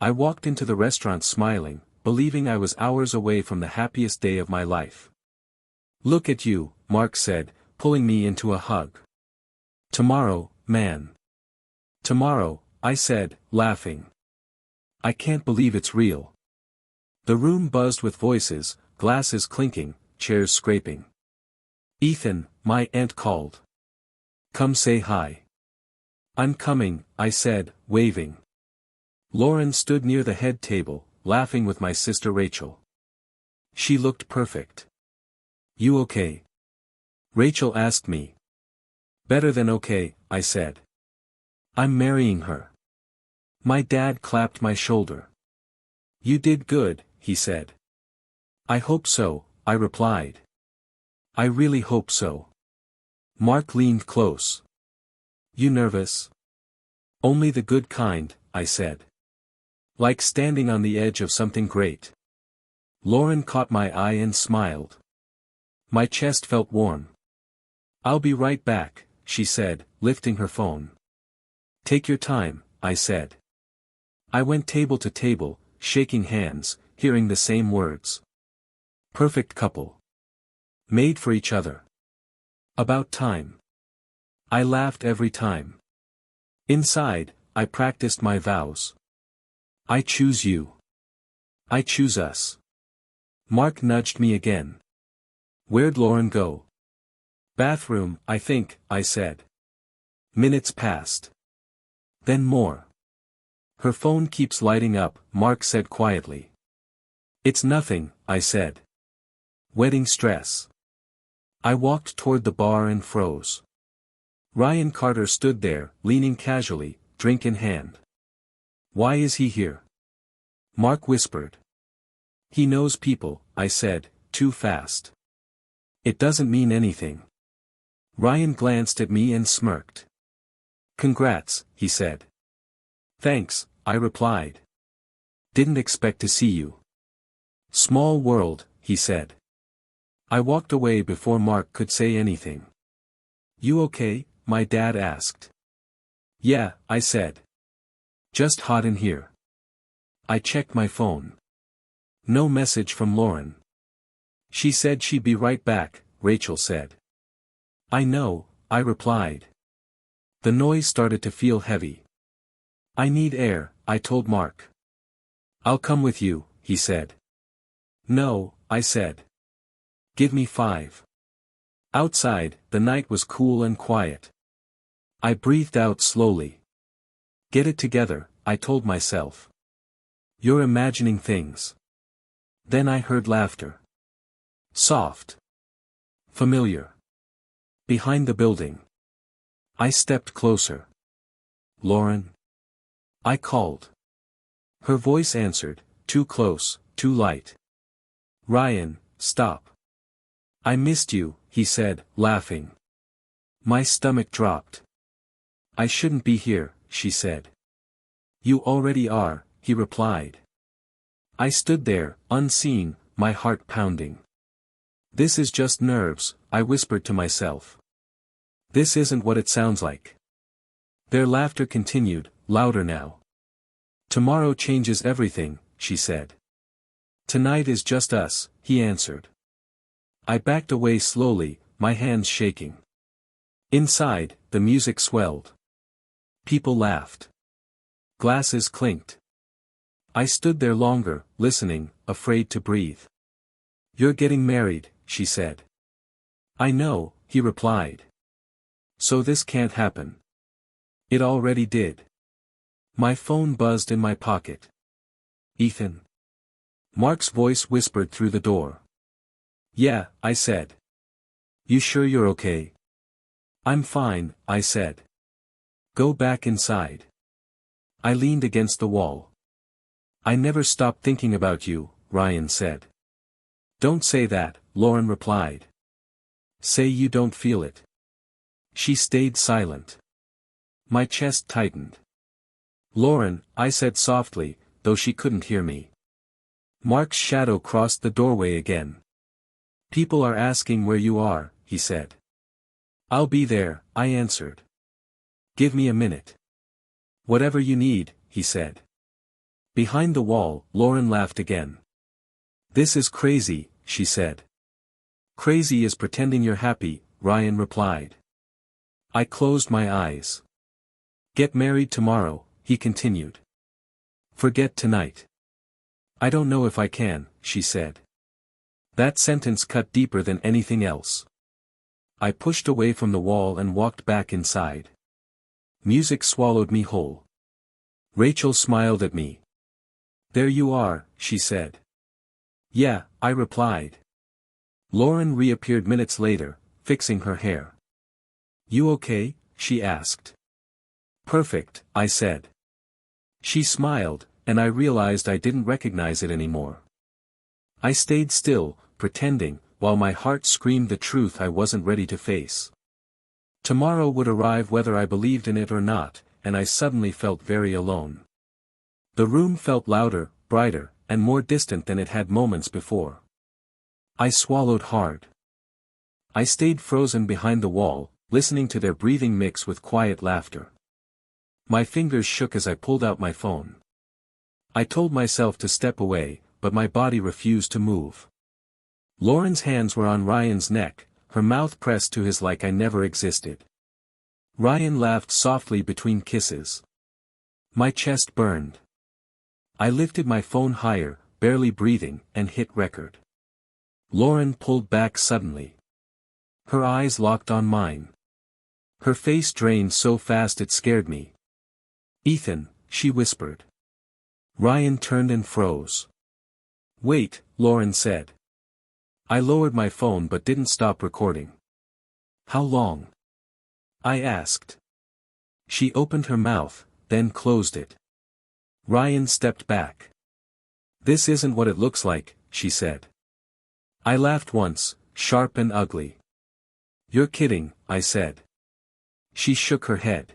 I walked into the restaurant smiling, believing I was hours away from the happiest day of my life. "Look at you," Mark said, pulling me into a hug. "Tomorrow, man." "Tomorrow," I said, laughing. "I can't believe it's real." The room buzzed with voices, glasses clinking, chairs scraping. "Ethan," my aunt called. "Come say hi." "I'm coming," I said, waving. Lauren stood near the head table, laughing with my sister Rachel. She looked perfect. "You okay?" Rachel asked me. "Better than okay," I said. "I'm marrying her." My dad clapped my shoulder. "You did good," he said. "I hope so," I replied. "I really hope so." Mark leaned close. "You nervous?" "Only the good kind," I said. "Like standing on the edge of something great." Lauren caught my eye and smiled. My chest felt warm. "I'll be right back," she said, lifting her phone. "Take your time," I said. I went table to table, shaking hands, hearing the same words. Perfect couple. Made for each other. About time. I laughed every time. Inside, I practiced my vows. I choose you. I choose us. Mark nudged me again. Where'd Lauren go? Bathroom, I think, I said. Minutes passed. Then more. Her phone keeps lighting up, Mark said quietly. It's nothing, I said. Wedding stress. I walked toward the bar and froze. Ryan Carter stood there, leaning casually, drink in hand. Why is he here? Mark whispered. He knows people, I said, too fast. It doesn't mean anything. Ryan glanced at me and smirked. Congrats, he said. Thanks, I replied. Didn't expect to see you. Small world, he said. I walked away before Mark could say anything. You okay? My dad asked. Yeah, I said. Just hot in here. I checked my phone. No message from Lauren. She said she'd be right back, Rachel said. I know, I replied. The noise started to feel heavy. I need air, I told Mark. I'll come with you, he said. No, I said. Give me 5. Outside, the night was cool and quiet. I breathed out slowly. Get it together, I told myself. You're imagining things. Then I heard laughter. Soft. Familiar. Behind the building. I stepped closer. Lauren? I called. Her voice answered, too close, too light. Ryan, stop. I missed you, he said, laughing. My stomach dropped. I shouldn't be here, she said. You already are, he replied. I stood there, unseen, my heart pounding. This is just nerves, I whispered to myself. This isn't what it sounds like. Their laughter continued, louder now. Tomorrow changes everything, she said. Tonight is just us, he answered. I backed away slowly, my hands shaking. Inside, the music swelled. People laughed. Glasses clinked. I stood there longer, listening, afraid to breathe. You're getting married, she said. I know, he replied. So this can't happen. It already did. My phone buzzed in my pocket. Ethan. Mark's voice whispered through the door. Yeah, I said. You sure you're okay? I'm fine, I said. Go back inside. I leaned against the wall. I never stopped thinking about you, Ryan said. Don't say that, Lauren replied. Say you don't feel it. She stayed silent. My chest tightened. Lauren, I said softly, though she couldn't hear me. Mark's shadow crossed the doorway again. People are asking where you are, he said. I'll be there, I answered. Give me a minute. Whatever you need, he said. Behind the wall, Lauren laughed again. "This is crazy," she said. "Crazy is pretending you're happy," Ryan replied. I closed my eyes. "Get married tomorrow," he continued. "Forget tonight." "I don't know if I can," she said. That sentence cut deeper than anything else. I pushed away from the wall and walked back inside. Music swallowed me whole. Rachel smiled at me. "There you are," she said. "Yeah," I replied. Lauren reappeared minutes later, fixing her hair. "You okay?" she asked. "Perfect," I said. She smiled, and I realized I didn't recognize it anymore. I stayed still, pretending, while my heart screamed the truth I wasn't ready to face. Tomorrow would arrive whether I believed in it or not, and I suddenly felt very alone. The room felt louder, brighter, and more distant than it had moments before. I swallowed hard. I stayed frozen behind the wall, listening to their breathing mix with quiet laughter. My fingers shook as I pulled out my phone. I told myself to step away, but my body refused to move. Lauren's hands were on Ryan's neck, her mouth pressed to his like I never existed. Ryan laughed softly between kisses. My chest burned. I lifted my phone higher, barely breathing, and hit record. Lauren pulled back suddenly. Her eyes locked on mine. Her face drained so fast it scared me. "Ethan," she whispered. Ryan turned and froze. "Wait," Lauren said. I lowered my phone but didn't stop recording. "How long?" I asked. She opened her mouth, then closed it. Ryan stepped back. "This isn't what it looks like," she said. I laughed once, sharp and ugly. "You're kidding," I said. She shook her head.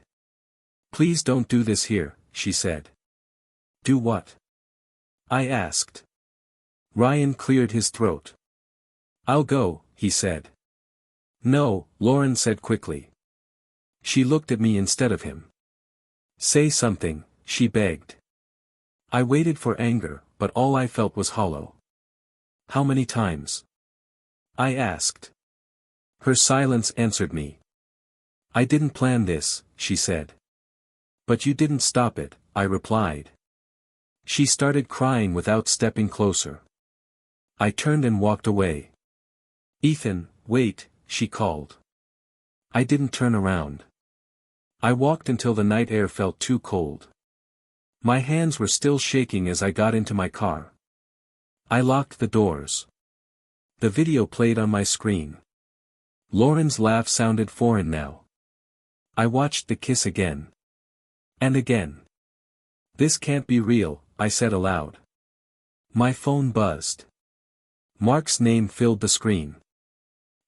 "Please don't do this here," she said. "Do what?" I asked. Ryan cleared his throat. "I'll go," he said. "No," Lauren said quickly. She looked at me instead of him. "Say something," she begged. I waited for anger, but all I felt was hollow. "How many times?" I asked. Her silence answered me. "I didn't plan this," she said. "But you didn't stop it," I replied. She started crying without stepping closer. I turned and walked away. "Ethan, wait," she called. I didn't turn around. I walked until the night air felt too cold. My hands were still shaking as I got into my car. I locked the doors. The video played on my screen. Lauren's laugh sounded foreign now. I watched the kiss again. And again. "This can't be real," I said aloud. My phone buzzed. Mark's name filled the screen.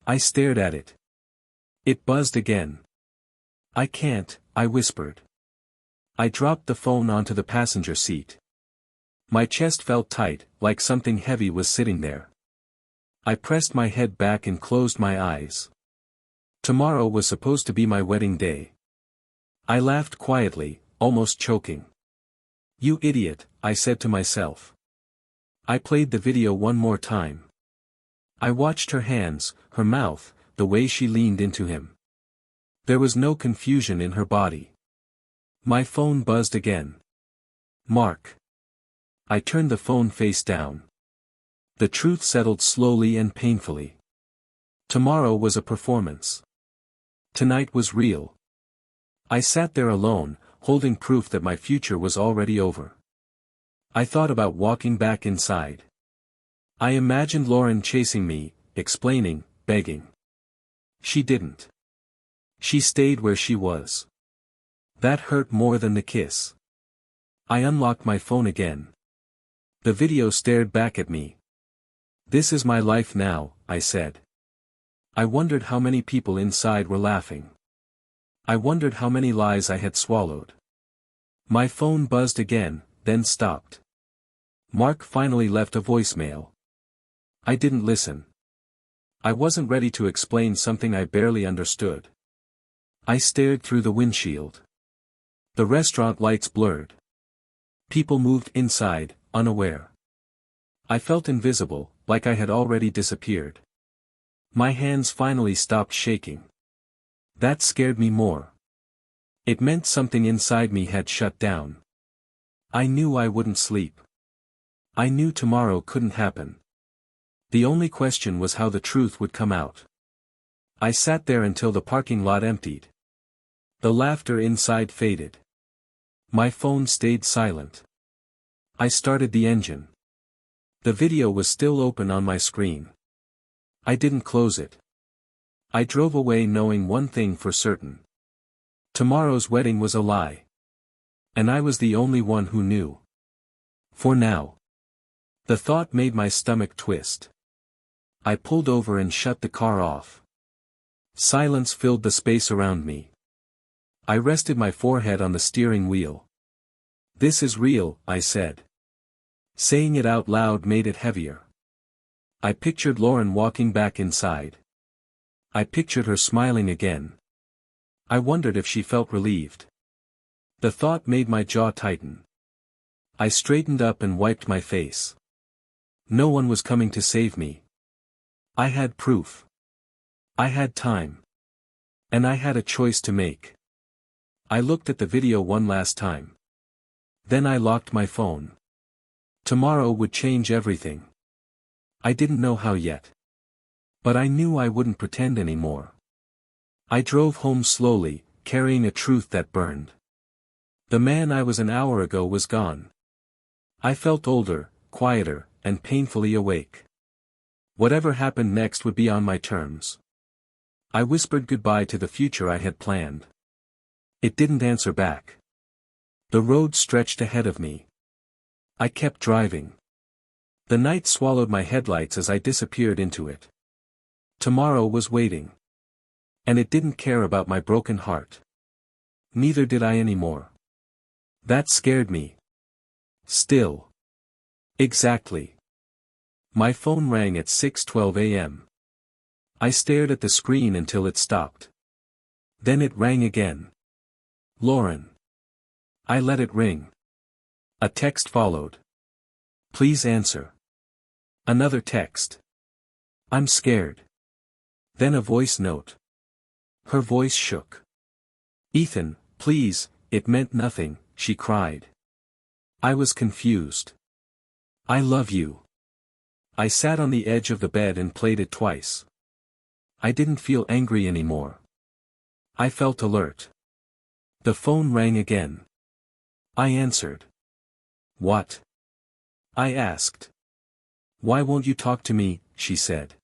I stared at it. It buzzed again. "I can't," I whispered. I dropped the phone onto the passenger seat. My chest felt tight, like something heavy was sitting there. I pressed my head back and closed my eyes. Tomorrow was supposed to be my wedding day. I laughed quietly, almost choking. "You idiot," I said to myself. I played the video one more time. I watched her hands, her mouth, the way she leaned into him. There was no confusion in her body. My phone buzzed again. "Mark." I turned the phone face down. The truth settled slowly and painfully. Tomorrow was a performance. Tonight was real. I sat there alone, holding proof that my future was already over. I thought about walking back inside. I imagined Lauren chasing me, explaining, begging. She didn't. She stayed where she was. That hurt more than the kiss. I unlocked my phone again. The video stared back at me. "This is my life now," I said. I wondered how many people inside were laughing. I wondered how many lies I had swallowed. My phone buzzed again, then stopped. Mark finally left a voicemail. I didn't listen. I wasn't ready to explain something I barely understood. I stared through the windshield. The restaurant lights blurred. People moved inside, unaware. I felt invisible, like I had already disappeared. My hands finally stopped shaking. That scared me more. It meant something inside me had shut down. I knew I wouldn't sleep. I knew tomorrow couldn't happen. The only question was how the truth would come out. I sat there until the parking lot emptied. The laughter inside faded. My phone stayed silent. I started the engine. The video was still open on my screen. I didn't close it. I drove away knowing one thing for certain. Tomorrow's wedding was a lie. And I was the only one who knew. For now. The thought made my stomach twist. I pulled over and shut the car off. Silence filled the space around me. I rested my forehead on the steering wheel. This is real, I said. Saying it out loud made it heavier. I pictured Lauren walking back inside. I pictured her smiling again. I wondered if she felt relieved. The thought made my jaw tighten. I straightened up and wiped my face. No one was coming to save me. I had proof. I had time. And I had a choice to make. I looked at the video one last time. Then I locked my phone. Tomorrow would change everything. I didn't know how yet. But I knew I wouldn't pretend anymore. I drove home slowly, carrying a truth that burned. The man I was an hour ago was gone. I felt older, quieter, and painfully awake. Whatever happened next would be on my terms. I whispered goodbye to the future I had planned. It didn't answer back. The road stretched ahead of me. I kept driving. The night swallowed my headlights as I disappeared into it. Tomorrow was waiting. And it didn't care about my broken heart. Neither did I anymore. That scared me. Still. Exactly. My phone rang at 6:12 a.m. I stared at the screen until it stopped. Then it rang again. Lauren. I let it ring. A text followed. Please answer. Another text. I'm scared. Then a voice note. Her voice shook. Ethan, please, it meant nothing, she cried. I was confused. I love you. I sat on the edge of the bed and played it twice. I didn't feel angry anymore. I felt alert. The phone rang again. I answered. What? I asked. Why won't you talk to me, she said.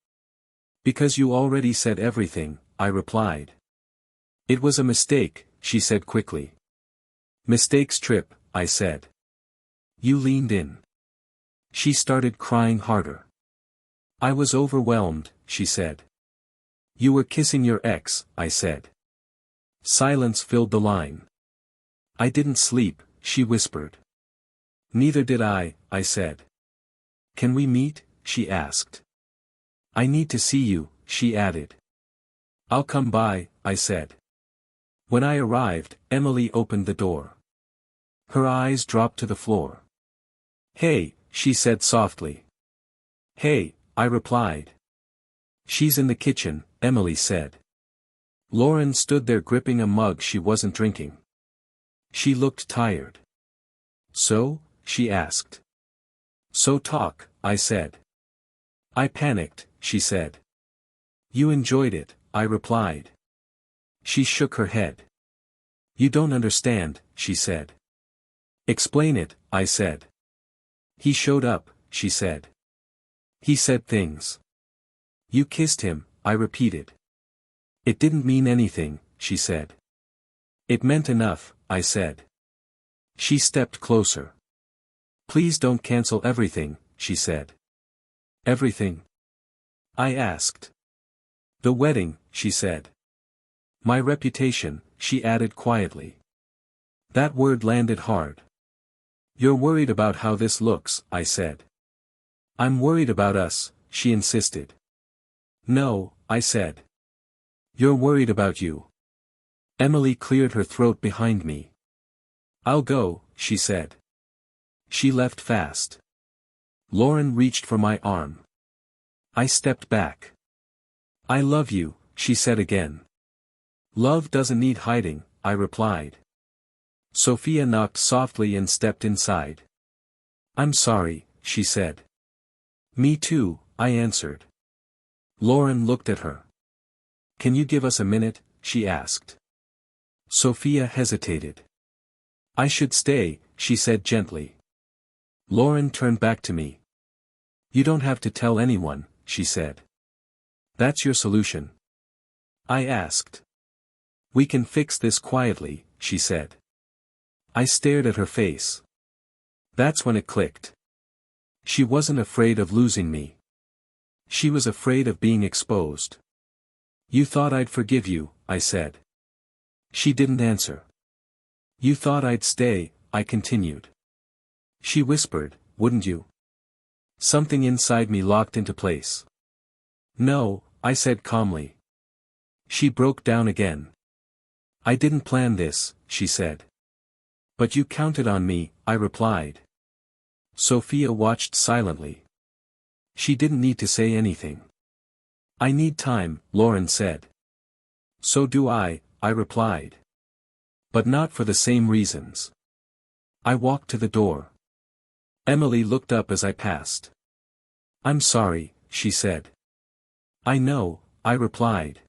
Because you already said everything, I replied. It was a mistake, she said quickly. Mistakes trip, I said. You leaned in. She started crying harder. I was overwhelmed, she said. You were kissing your ex, I said. Silence filled the line. I didn't sleep, she whispered. Neither did I said. Can we meet, she asked. I need to see you, she added. I'll come by, I said. When I arrived, Emily opened the door. Her eyes dropped to the floor. Hey, she said softly. Hey, I replied. She's in the kitchen, Emily said. Lauren stood there gripping a mug she wasn't drinking. She looked tired. So, she asked. So talk, I said. I panicked, she said. You enjoyed it, I replied. She shook her head. You don't understand, she said. Explain it, I said. He showed up, she said. He said things. You kissed him, I repeated. It didn't mean anything, she said. It meant enough, I said. She stepped closer. Please don't cancel everything, she said. Everything? I asked. The wedding, she said. My reputation, she added quietly. That word landed hard. You're worried about how this looks, I said. I'm worried about us, she insisted. No, I said. You're worried about you. Emily cleared her throat behind me. I'll go, she said. She left fast. Lauren reached for my arm. I stepped back. I love you, she said again. Love doesn't need hiding, I replied. Sophia knocked softly and stepped inside. I'm sorry, she said. Me too, I answered. Lauren looked at her. Can you give us a minute, she asked. Sophia hesitated. I should stay, she said gently. Lauren turned back to me. You don't have to tell anyone, she said. That's your solution? I asked. We can fix this quietly, she said. I stared at her face. That's when it clicked. She wasn't afraid of losing me. She was afraid of being exposed. You thought I'd forgive you, I said. She didn't answer. You thought I'd stay, I continued. She whispered, wouldn't you? Something inside me locked into place. No, I said calmly. She broke down again. I didn't plan this, she said. But you counted on me, I replied. Sophia watched silently. She didn't need to say anything. I need time, Lauren said. So do I replied. But not for the same reasons. I walked to the door. Emily looked up as I passed. I'm sorry, she said. I know, I replied.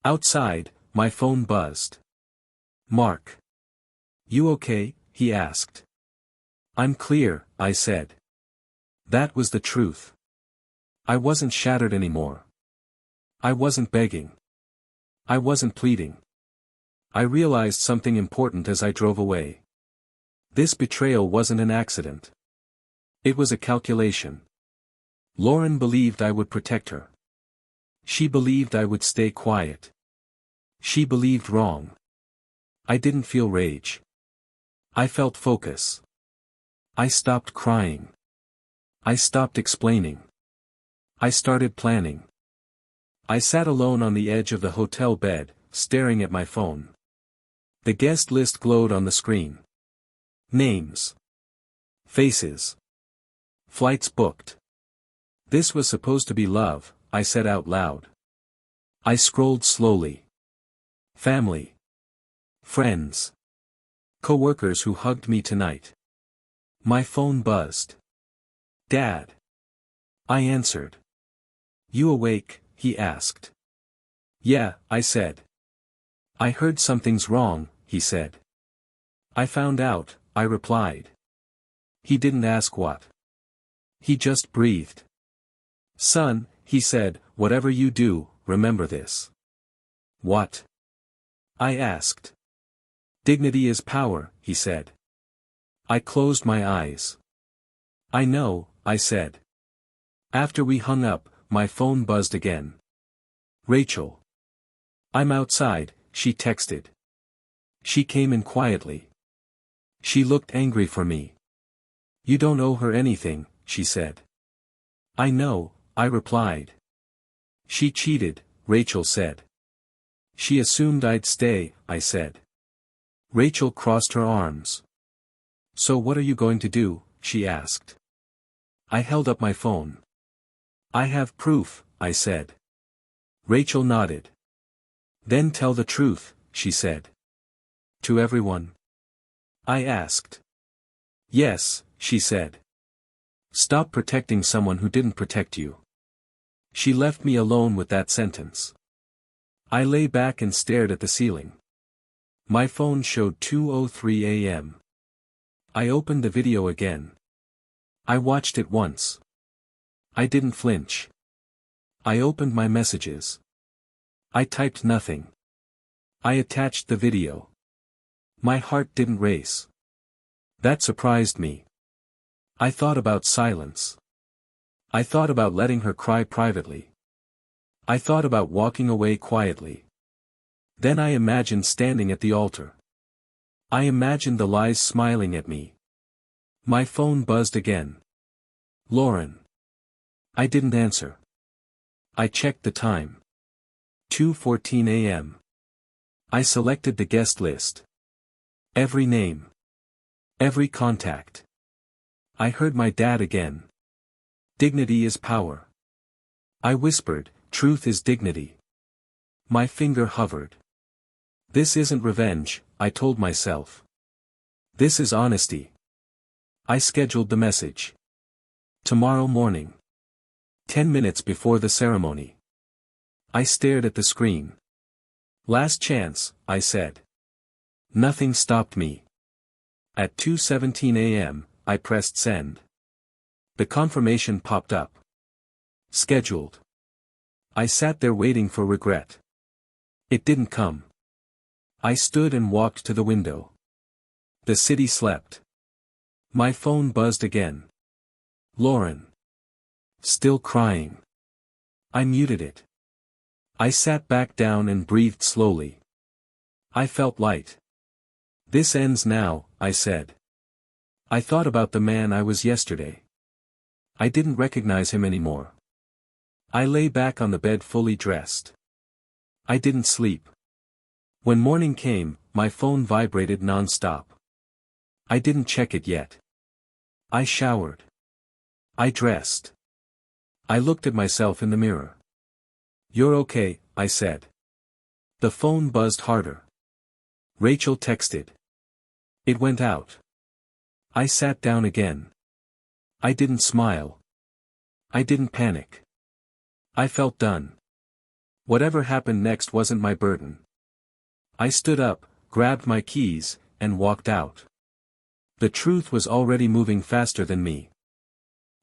Outside, my phone buzzed. Mark. You okay? He asked. I'm clear, I said. That was the truth. I wasn't shattered anymore. I wasn't begging. I wasn't pleading. I realized something important as I drove away. This betrayal wasn't an accident. It was a calculation. Lauren believed I would protect her. She believed I would stay quiet. She believed wrong. I didn't feel rage. I felt focus. I stopped crying. I stopped explaining. I started planning. I sat alone on the edge of the hotel bed, staring at my phone. The guest list glowed on the screen. Names. Faces. Flights booked. This was supposed to be love, I said out loud. I scrolled slowly. Family. Friends. Coworkers who hugged me tonight. My phone buzzed. Dad. I answered. You awake? He asked. Yeah, I said. I heard something's wrong, he said. I found out, I replied. He didn't ask what. He just breathed. Son, he said, whatever you do, remember this. What? I asked. Dignity is power, he said. I closed my eyes. I know, I said. After we hung up, my phone buzzed again. Rachel. I'm outside, she texted. She came in quietly. She looked angry for me. You don't owe her anything, she said. I know, I replied. She cheated, Rachel said. She assumed I'd stay, I said. Rachel crossed her arms. So what are you going to do? She asked. I held up my phone. I have proof, I said. Rachel nodded. Then tell the truth, she said. To everyone? I asked. Yes, she said. Stop protecting someone who didn't protect you. She left me alone with that sentence. I lay back and stared at the ceiling. My phone showed 2:03 a.m. I opened the video again. I watched it once. I didn't flinch. I opened my messages. I typed nothing. I attached the video. My heart didn't race. That surprised me. I thought about silence. I thought about letting her cry privately. I thought about walking away quietly. Then I imagined standing at the altar. I imagined the lies smiling at me. My phone buzzed again. Lauren. I didn't answer. I checked the time. 2:14 a.m. I selected the guest list. Every name. Every contact. I heard my dad again. Dignity is power. I whispered, truth is dignity. My finger hovered. This isn't revenge, I told myself. This is honesty. I scheduled the message. Tomorrow morning. 10 minutes before the ceremony. I stared at the screen. Last chance, I said. Nothing stopped me. At 2:17 a.m., I pressed send. The confirmation popped up. Scheduled. I sat there waiting for regret. It didn't come. I stood and walked to the window. The city slept. My phone buzzed again. Lauren. Still crying. I muted it. I sat back down and breathed slowly. I felt light. This ends now, I said. I thought about the man I was yesterday. I didn't recognize him anymore. I lay back on the bed fully dressed. I didn't sleep. When morning came, my phone vibrated non-stop. I didn't check it yet. I showered. I dressed. I looked at myself in the mirror. You're okay, I said. The phone buzzed harder. Rachel texted. It went out. I sat down again. I didn't smile. I didn't panic. I felt done. Whatever happened next wasn't my burden. I stood up, grabbed my keys, and walked out. The truth was already moving faster than me.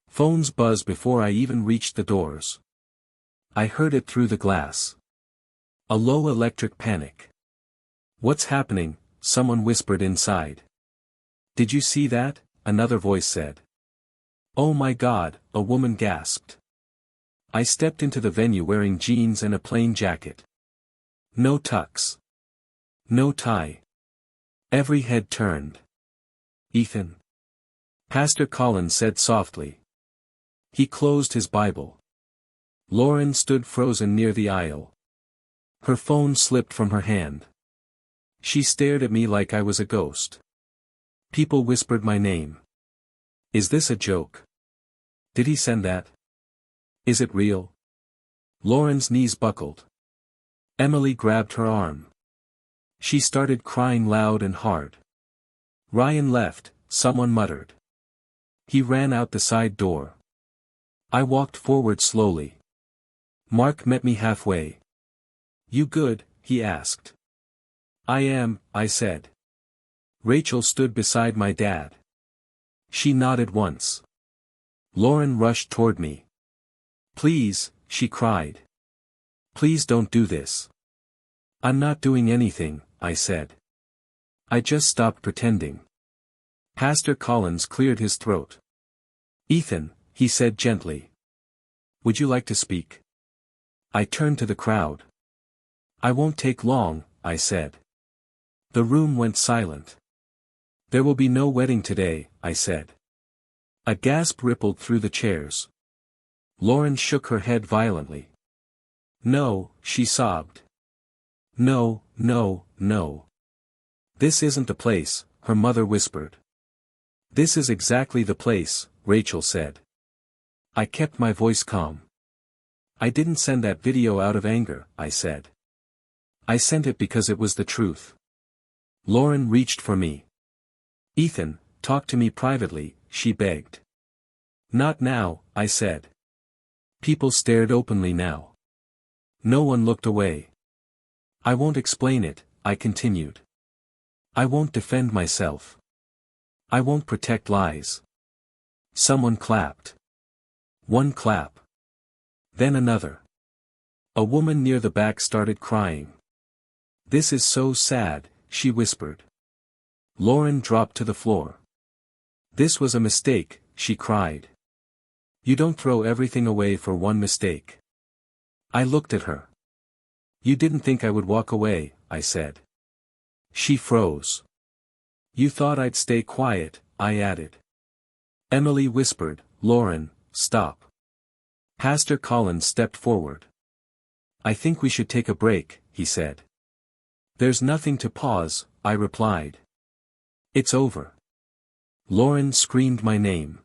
Phones buzzed before I even reached the doors. I heard it through the glass. A low electric panic. What's happening? Someone whispered inside. Did you see that? Another voice said. Oh my God, a woman gasped. I stepped into the venue wearing jeans and a plain jacket. No tux. No tie. Every head turned. Ethan. Pastor Collins said softly. He closed his Bible. Lauren stood frozen near the aisle. Her phone slipped from her hand. She stared at me like I was a ghost. People whispered my name. Is this a joke? Did he send that? Is it real? Lauren's knees buckled. Emily grabbed her arm. She started crying loud and hard. Ryan left, someone muttered. He ran out the side door. I walked forward slowly. Mark met me halfway. You good? He asked. I am, I said. Rachel stood beside my dad. She nodded once. Lauren rushed toward me. Please, she cried. Please don't do this. I'm not doing anything, I said. I just stopped pretending. Pastor Collins cleared his throat. Ethan, he said gently. Would you like to speak? I turned to the crowd. I won't take long, I said. The room went silent. There will be no wedding today, I said. A gasp rippled through the chairs. Lauren shook her head violently. No, she sobbed. No, no, no. This isn't the place, her mother whispered. This is exactly the place, Rachel said. I kept my voice calm. I didn't send that video out of anger, I said. I sent it because it was the truth. Lauren reached for me. Ethan, talk to me privately, she begged. Not now, I said. People stared openly now. No one looked away. I won't explain it, I continued. I won't defend myself. I won't protect lies. Someone clapped. One clap. Then another. A woman near the back started crying. This is so sad, she whispered. Lauren dropped to the floor. This was a mistake, she cried. You don't throw everything away for one mistake. I looked at her. You didn't think I would walk away, I said. She froze. You thought I'd stay quiet, I added. Emily whispered, Lauren, stop. Pastor Collins stepped forward. I think we should take a break, he said. There's nothing to pause, I replied. It's over. Lauren screamed my name.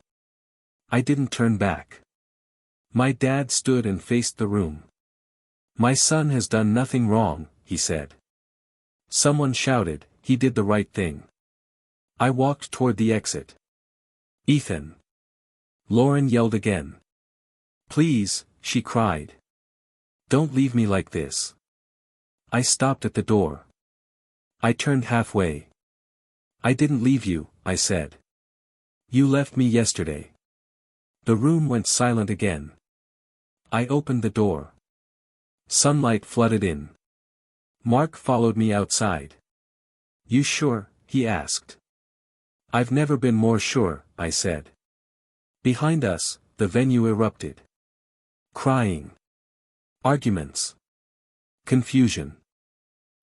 I didn't turn back. My dad stood and faced the room. My son has done nothing wrong, he said. Someone shouted, he did the right thing. I walked toward the exit. Ethan. Lauren yelled again. Please, she cried. Don't leave me like this. I stopped at the door. I turned halfway. I didn't leave you, I said. You left me yesterday. The room went silent again. I opened the door. Sunlight flooded in. Mark followed me outside. You sure? He asked. I've never been more sure, I said. Behind us, the venue erupted. Crying. Arguments. Confusion.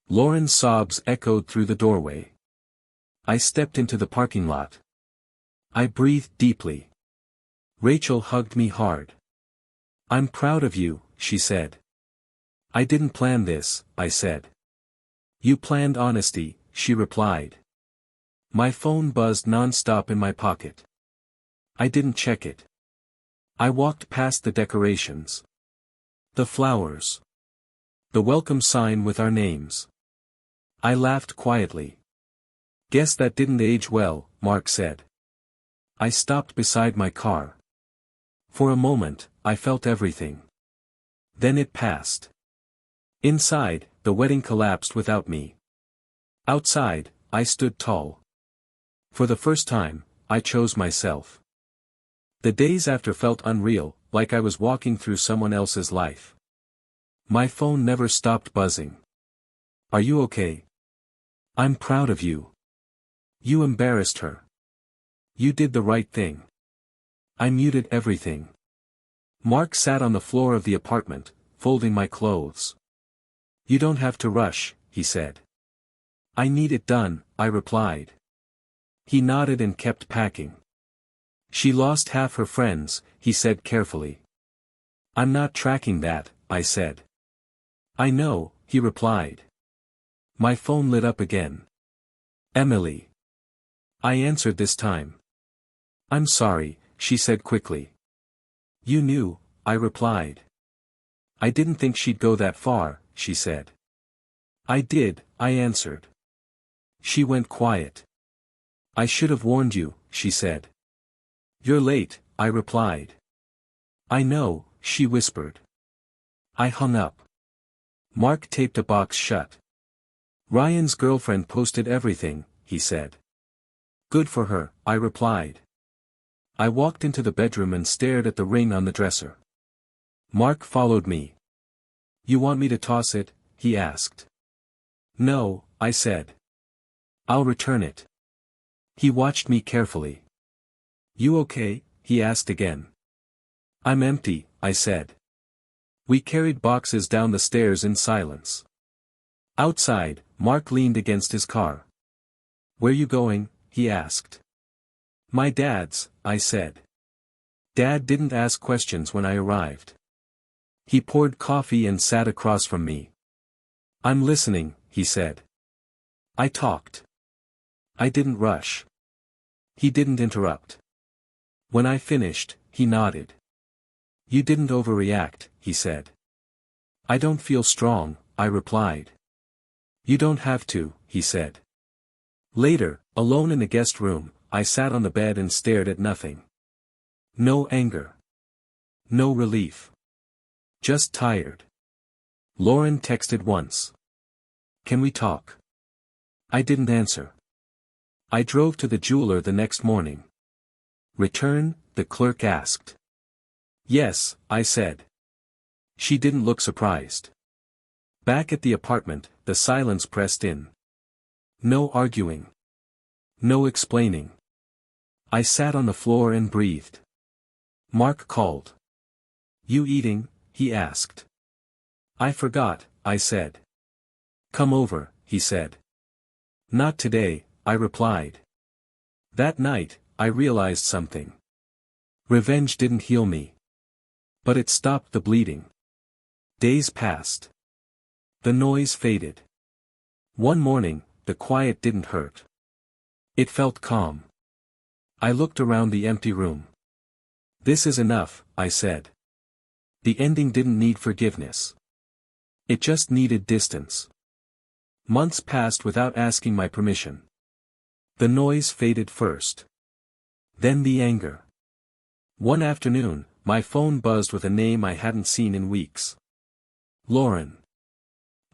Lauren's sobs echoed through the doorway. I stepped into the parking lot. I breathed deeply. Rachel hugged me hard. I'm proud of you, she said. I didn't plan this, I said. You planned honesty, she replied. My phone buzzed non-stop in my pocket. I didn't check it. I walked past the decorations. The flowers. The welcome sign with our names. I laughed quietly. Guess that didn't age well, Mark said. I stopped beside my car. For a moment, I felt everything. Then it passed. Inside, the wedding collapsed without me. Outside, I stood tall. For the first time, I chose myself. The days after felt unreal, like I was walking through someone else's life. My phone never stopped buzzing. Are you okay? I'm proud of you. You embarrassed her. You did the right thing. I muted everything. Mark sat on the floor of the apartment, folding my clothes. You don't have to rush, he said. I need it done, I replied. He nodded and kept packing. She lost half her friends, he said carefully. I'm not tracking that, I said. I know, he replied. My phone lit up again. Emily. I answered this time. I'm sorry, she said quickly. You knew, I replied. I didn't think she'd go that far, she said. I did, I answered. She went quiet. I should have warned you, she said. You're late, I replied. I know, she whispered. I hung up. Mark taped a box shut. Ryan's girlfriend posted everything, he said. Good for her, I replied. I walked into the bedroom and stared at the ring on the dresser. Mark followed me. You want me to toss it? He asked. No, I said. I'll return it. He watched me carefully. You okay? He asked again. I'm empty, I said. We carried boxes down the stairs in silence. Outside, Mark leaned against his car. Where you going? He asked. My dad's, I said. Dad didn't ask questions when I arrived. He poured coffee and sat across from me. I'm listening, he said. I talked. I didn't rush. He didn't interrupt. When I finished, he nodded. You didn't overreact, he said. I don't feel strong, I replied. You don't have to, he said. Later, alone in the guest room, I sat on the bed and stared at nothing. No anger. No relief. Just tired. Lauren texted once. Can we talk? I didn't answer. I drove to the jeweler the next morning. Return? The clerk asked. Yes, I said. She didn't look surprised. Back at the apartment, the silence pressed in. No arguing. No explaining. I sat on the floor and breathed. Mark called. You eating? He asked. I forgot, I said. Come over, he said. Not today, I replied. That night, I realized something. Revenge didn't heal me. But it stopped the bleeding. Days passed. The noise faded. One morning, the quiet didn't hurt. It felt calm. I looked around the empty room. This is enough, I said. The ending didn't need forgiveness. It just needed distance. Months passed without asking my permission. The noise faded first. Then the anger. One afternoon, my phone buzzed with a name I hadn't seen in weeks. Lauren.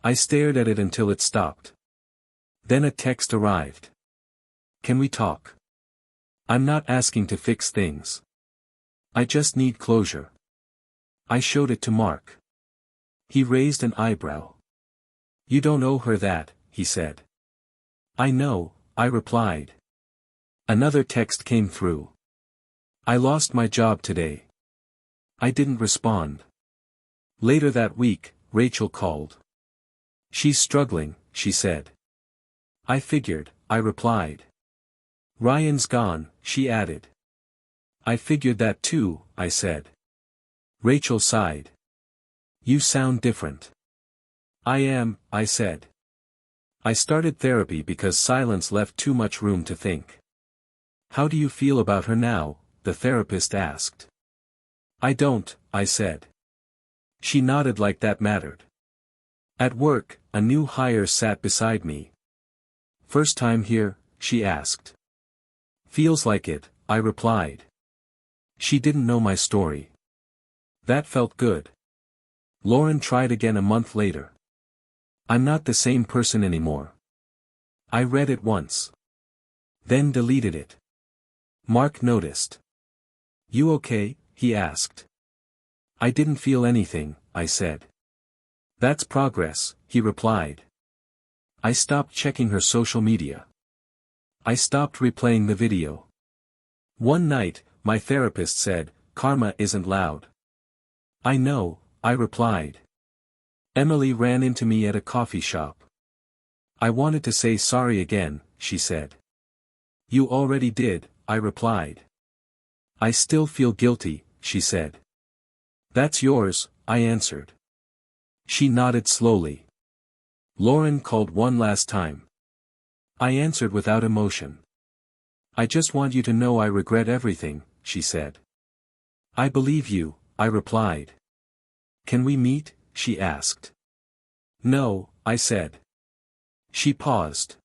I stared at it until it stopped. Then a text arrived. Can we talk? I'm not asking to fix things. I just need closure. I showed it to Mark. He raised an eyebrow. You don't owe her that, he said. I know, I replied. Another text came through. I lost my job today. I didn't respond. Later that week, Rachel called. She's struggling, she said. I figured, I replied. Ryan's gone, she added. I figured that too, I said. Rachel sighed. You sound different. I am, I said. I started therapy because silence left too much room to think. How do you feel about her now? The therapist asked. I don't, I said. She nodded like that mattered. At work, a new hire sat beside me. First time here? She asked. Feels like it, I replied. She didn't know my story. That felt good. Lauren tried again a month later. I'm not the same person anymore. I read it once. Then deleted it. Mark noticed. You okay? He asked. I didn't feel anything, I said. That's progress, he replied. I stopped checking her social media. I stopped replaying the video. One night, my therapist said, karma isn't loud. I know, I replied. Emily ran into me at a coffee shop. I wanted to say sorry again, she said. You already did, I replied. I still feel guilty, she said. That's yours, I answered. She nodded slowly. Lauren called one last time. I answered without emotion. I just want you to know I regret everything, she said. I believe you, I replied. Can we meet? She asked. No, I said. She paused.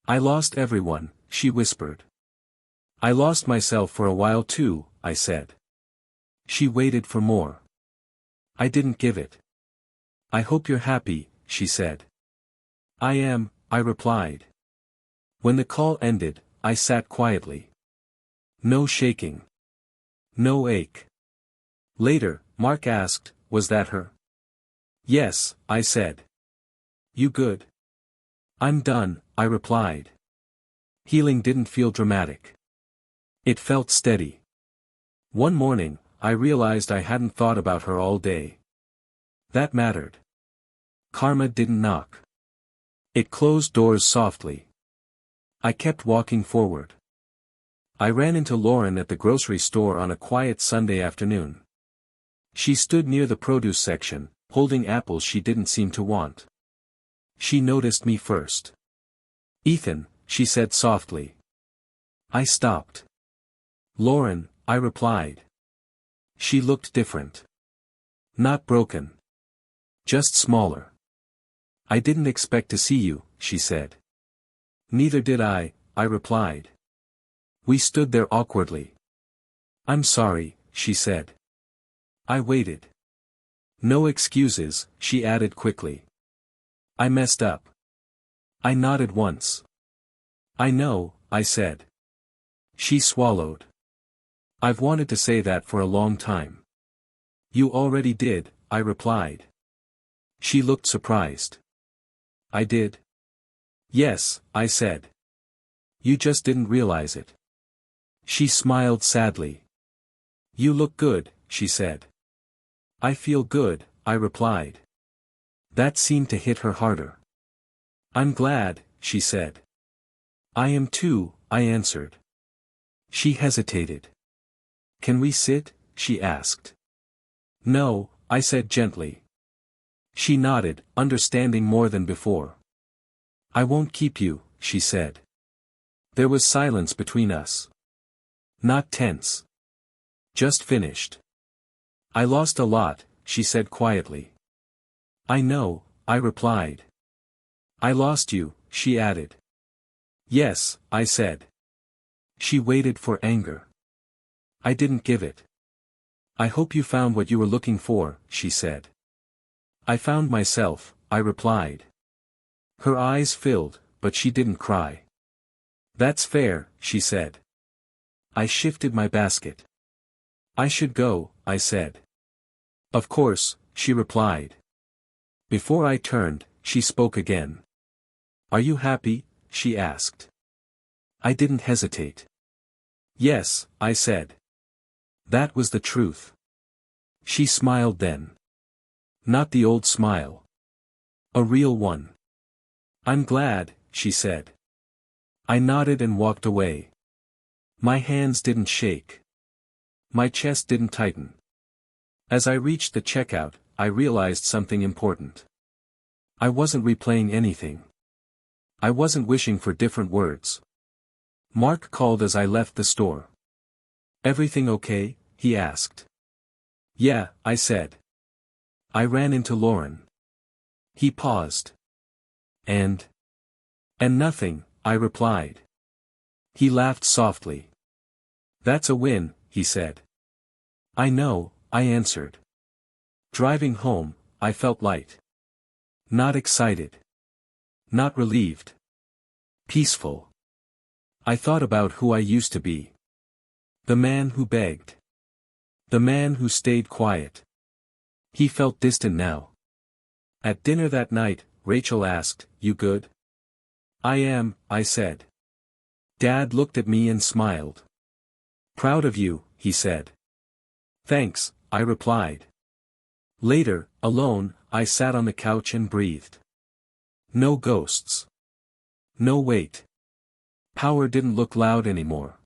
I lost everyone, she whispered. I lost myself for a while too, I said. She waited for more. I didn't give it. I hope you're happy, she said. I am, I replied. When the call ended, I sat quietly. No shaking. No ache. Later, Mark asked, was that her? Yes, I said. You good? I'm done, I replied. Healing didn't feel dramatic. It felt steady. One morning, I realized I hadn't thought about her all day. That mattered. Karma didn't knock. It closed doors softly. I kept walking forward. I ran into Lauren at the grocery store on a quiet Sunday afternoon. She stood near the produce section, holding apples she didn't seem to want. She noticed me first. Ethan, she said softly. I stopped. Lauren, I replied. She looked different. Not broken. Just smaller. I didn't expect to see you, she said. Neither did I replied. We stood there awkwardly. I'm sorry, she said. I waited. No excuses, she added quickly. I messed up. I nodded once. I know, I said. She swallowed. I've wanted to say that for a long time. You already did, I replied. She looked surprised. I did? Yes, I said. You just didn't realize it. She smiled sadly. You look good, she said. I feel good, I replied. That seemed to hit her harder. I'm glad, she said. I am too, I answered. She hesitated. Can we sit? She asked. No, I said gently. She nodded, understanding more than before. I won't keep you, she said. There was silence between us. Not tense. Just finished. I lost a lot, she said quietly. I know, I replied. I lost you, she added. Yes, I said. She waited for anger. I didn't give it. I hope you found what you were looking for, she said. I found myself, I replied. Her eyes filled, but she didn't cry. That's fair, she said. I shifted my basket. I should go, I said. Of course, she replied. Before I turned, she spoke again. Are you happy? She asked. I didn't hesitate. Yes, I said. That was the truth. She smiled then. Not the old smile. A real one. I'm glad, she said. I nodded and walked away. My hands didn't shake. My chest didn't tighten. As I reached the checkout, I realized something important. I wasn't replaying anything. I wasn't wishing for different words. Mark called as I left the store. Everything okay? He asked. Yeah, I said. I ran into Lauren. He paused. And nothing, I replied. He laughed softly. That's a win, he said. I know, I answered. Driving home, I felt light. Not excited. Not relieved. Peaceful. I thought about who I used to be. The man who begged. The man who stayed quiet. He felt distant now. At dinner that night, Rachel asked, "You good?" "I am," I said. Dad looked at me and smiled. "Proud of you," he said. "Thanks," I replied. Later, alone, I sat on the couch and breathed. No ghosts. No weight. Power didn't look loud anymore.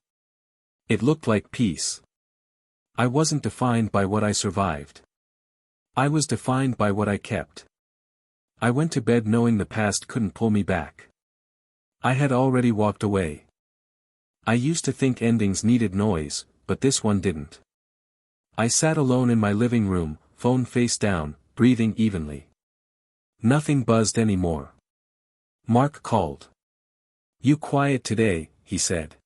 It looked like peace. I wasn't defined by what I survived. I was defined by what I kept. I went to bed knowing the past couldn't pull me back. I had already walked away. I used to think endings needed noise, but this one didn't. I sat alone in my living room, phone face down, breathing evenly. Nothing buzzed anymore. Mark called. "You quiet today," he said.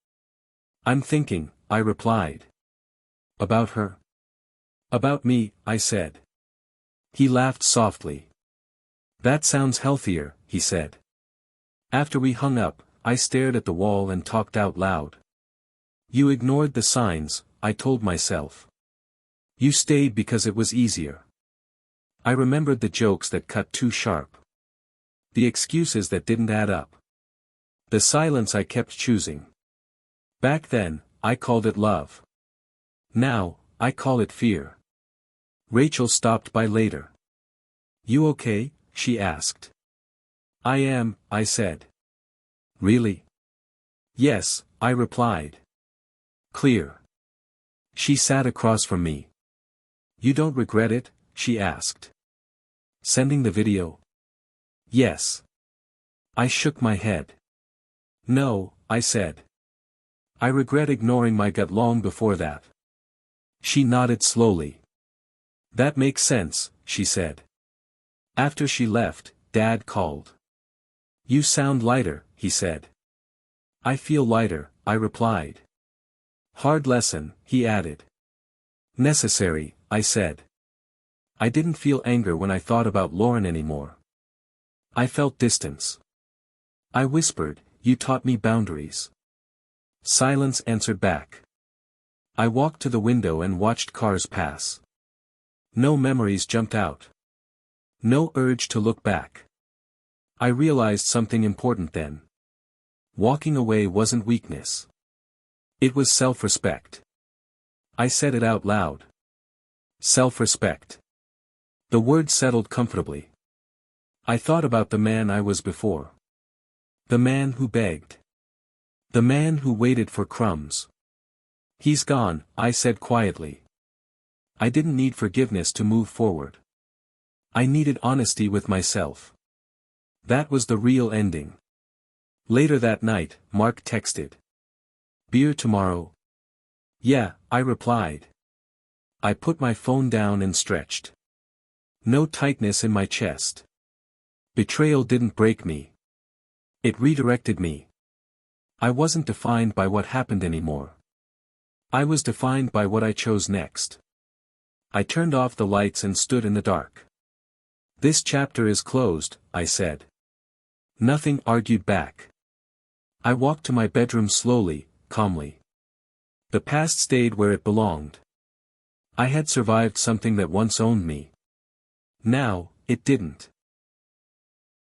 "I'm thinking," I replied. "About her?" "About me," I said. He laughed softly. "That sounds healthier," he said. After we hung up, I stared at the wall and talked out loud. "You ignored the signs," I told myself. "You stayed because it was easier." I remembered the jokes that cut too sharp. The excuses that didn't add up. The silence I kept choosing. Back then, I called it love. Now, I call it fear. Rachel stopped by later. "You okay?" she asked. "I am," I said. "Really?" "Yes," I replied. "Clear." She sat across from me. "You don't regret it?" she asked. "Sending the video?" "Yes." I shook my head. "No," I said. "I regret ignoring my gut long before that." She nodded slowly. "That makes sense," she said. After she left, Dad called. "You sound lighter," he said. "I feel lighter," I replied. "Hard lesson," he added. "Necessary," I said. I didn't feel anger when I thought about Lauren anymore. I felt distance. I whispered, "You taught me boundaries." Silence answered back. I walked to the window and watched cars pass. No memories jumped out. No urge to look back. I realized something important then. Walking away wasn't weakness. It was self-respect. I said it out loud. Self-respect. The word settled comfortably. I thought about the man I was before. The man who begged. The man who waited for crumbs. "He's gone," I said quietly. I didn't need forgiveness to move forward. I needed honesty with myself. That was the real ending. Later that night, Mark texted. "Beer tomorrow?" Yeah, I replied. I put my phone down and stretched. No tightness in my chest. Betrayal didn't break me. It redirected me. I wasn't defined by what happened anymore. I was defined by what I chose next. I turned off the lights and stood in the dark. This chapter is closed, I said. Nothing argued back. I walked to my bedroom slowly, calmly. The past stayed where it belonged. I had survived something that once owned me. Now, it didn't.